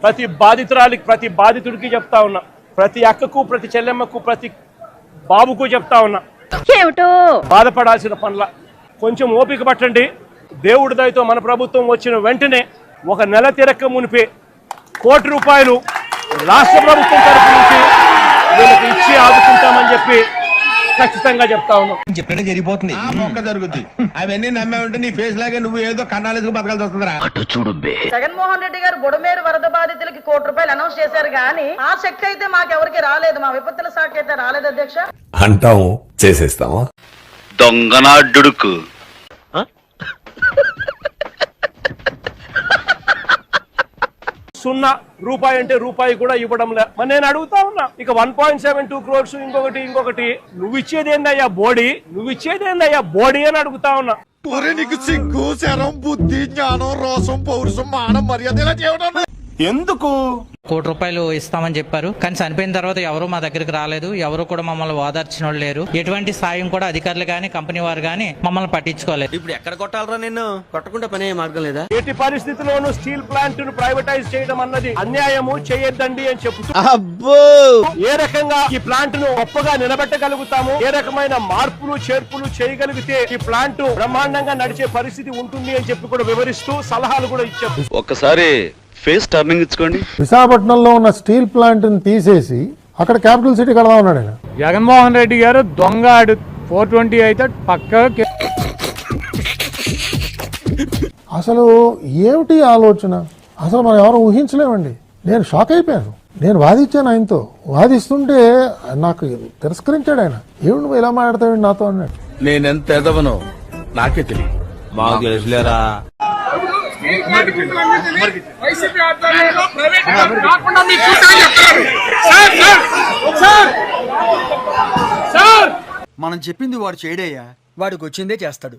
ప్రతి బాధితురాలికి, ప్రతి బాధితుడికి చెప్తా ఉన్నా, ప్రతి అక్కకు, ప్రతి చెల్లెమ్మకు, ప్రతి బాబుకు చెప్తా ఉన్నా, బాధపడాల్సిన పనుల కొంచెం ఓపిక పట్టండి. దేవుడి దయతో మన ప్రభుత్వం వచ్చిన వెంటనే 1 నెల తిరక్క మునిపే ₹1 కోటి రాష్ట్ర ప్రభుత్వం తరఫు నుంచి వీళ్ళకి ఇచ్చి ఆదుకుంటామని చెప్పి ఖచ్చితంగా చెప్తా ఉన్నాం. చెప్పినట్టు జరిగిపోతుంది, జరుగుతుంది. అవన్నీ నమ్మే ఉంటే నీ ఫేస్ లాగే నువ్వు ఏదో కన్నాలేసుకు బతకాల్సి వస్తుందిరా. జగన్మోహన్ రెడ్డి గారు బుడమేరు వరద బాధితులకి ₹1 అనౌన్స్ చేశారు కానీ ఆ చెక్ అయితే మాకెవరికి రాలేదు. మా విపత్తుల శాఖ అయితే రాలేదు అధ్యక్ష. అంటాము, చేసేస్తామా? దొంగనాడుకు ₹0 అంటే రూపాయి కూడా ఇవ్వడం లే. మరి నేను అడుగుతా ఉన్నా, ఇక 1.72 crores ఇంకొకటి నువ్వు ఇచ్చేదేందయ్యా బోడీ, అని అడుగుతా ఉన్నా. నీకు సిగ్గు, శరం, బుద్ధి, జ్ఞానం, రోసం, పౌరుషం, మానం, మర్యాద ఎందుకు? ₹1 ఇస్తామని చెప్పారు కానీ చనిపోయిన తర్వాత ఎవరు మా దగ్గరికి రాలేదు. ఎవరు కూడా మమ్మల్ని ఓదార్చిన వాళ్ళు లేరు. ఎటువంటి సాయం కూడా అధికారులు గానీ కంపెనీ వారు గానీ మమ్మల్ని పట్టించుకోలేదు. ఇప్పుడు ఎక్కడ కొట్టాలరా నిన్ను? కొట్టకుండా పనే మార్గం లేదా? ఎట్టి పరిస్థితుల్లోనూ స్టీల్ ప్లాంట్ ను ప్రైవేటైజ్ చేయడం అన్నది అన్యాయము, చేయొద్దండి అని చెప్తూ ఏ రకంగా ఈ ప్లాంట్ ను గొప్పగా నిలబెట్టగలుగుతాము, ఏ రకమైన మార్పులు చేర్పులు చేయగలిగితే ఈ ప్లాంట్ బ్రహ్మాండంగా నడిచే పరిస్థితి ఉంటుంది అని చెప్పి కూడా వివరిస్తూ సలహాలు కూడా ఇచ్చారు. ఒక్కసారి ఫేస్ టర్నింగ్ ఇచ్చుకోండి. విశాఖపట్నంలో ఉన్న స్టీల్ ప్లాంట్ ని తీసేసి అక్కడ క్యాపిటల్ సిటీ కడదా ఉన్నాడు ఆయన. జగన్మోహన్ రెడ్డి గారు దొంగ. 420 అయితే పక్క. అసలు ఏమిటి ఆలోచన? అసలు మనం ఎవరు ఊహించలేమండి. నేను షాక్ అయిపోయాను. నేను వాదించాను ఆయనతో. వాదిస్తుంటే నాకు తిరస్కరించాడు ఆయన. ఏమిటి నువ్వు ఇలా మాట్లాడతావు నాతో అన్నాడు. నేనెంత ఎదవనో నాకే తెలియదు. మాకు తెలుసులేరా. మనం చెప్పింది వాడు చేయడయ్యా, వాడికి వచ్చిందే చేస్తాడు.